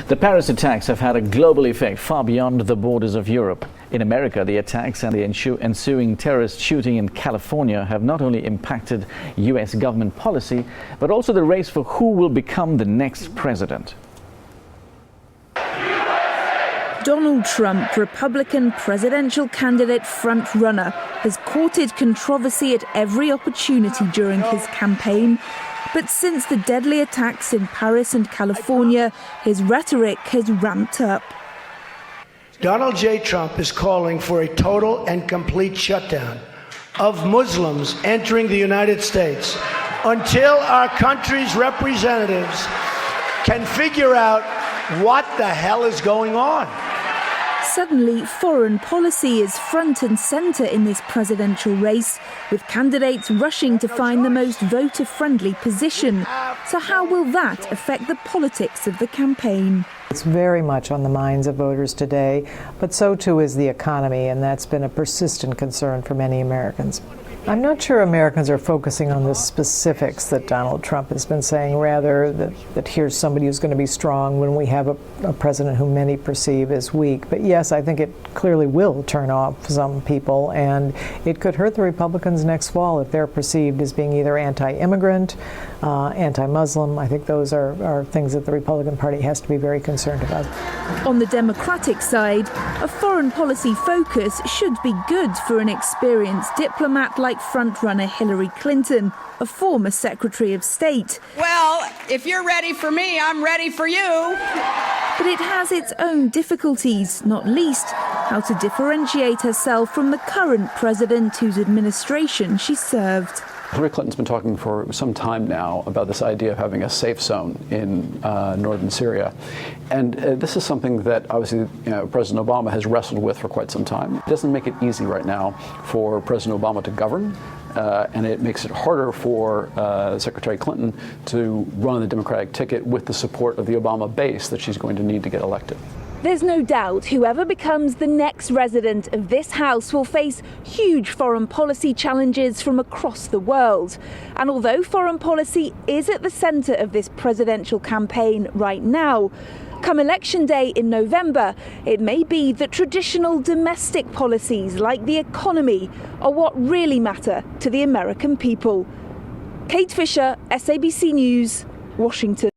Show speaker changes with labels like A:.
A: The Paris attacks have had a global effect far beyond the borders of Europe. In America, the attacks and the ensuing terrorist shooting in California have not only impacted U.S. government policy, but also the race for who will become the next president.
B: Donald Trump, Republican presidential candidate front-runner, has courted controversy at every opportunity during his campaign. But since the deadly attacks in Paris and California, his rhetoric has ramped up.
C: Donald J. Trump is calling for a total and complete shutdown of Muslims entering the United States until our country's representatives can figure out what the hell is going on.
B: Suddenly, foreign policy is front and centre in this presidential race, with candidates rushing to find the most voter-friendly position. So how will that affect the politics of the campaign?
D: It's very much on the minds of voters today, but so too is the economy, and that's been a persistent concern for many Americans. I'm not sure Americans are focusing on the specifics that Donald Trump has been saying, rather that here's somebody who's going to be strong when we have a president who many perceive as weak. But yes, I think it clearly will turn off some people, and it could hurt the Republicans next fall if they're perceived as being either anti-immigrant, anti-Muslim. I think those are things that the Republican Party has to be very concerned about.
B: On the Democratic side, a foreign policy focus should be good for an experienced diplomat like frontrunner Hillary Clinton, a former Secretary of State.
E: Well, if you're ready for me, I'm ready for you.
B: But it has its own difficulties, not least how to differentiate herself from the current president whose administration she served.
F: Hillary Clinton's been talking for some time now about this idea of having a safe zone in northern Syria. And this is something that obviously President Obama has wrestled with for quite some time. It doesn't make it easy right now for President Obama to govern, and it makes it harder for Secretary Clinton to run the Democratic ticket with the support of the Obama base that she's going to need to get elected.
B: There's no doubt whoever becomes the next resident of this House will face huge foreign policy challenges from across the world. And although foreign policy is at the centre of this presidential campaign right now, come Election Day in November, it may be that traditional domestic policies like the economy are what really matter to the American people. Kate Fisher, SABC News, Washington.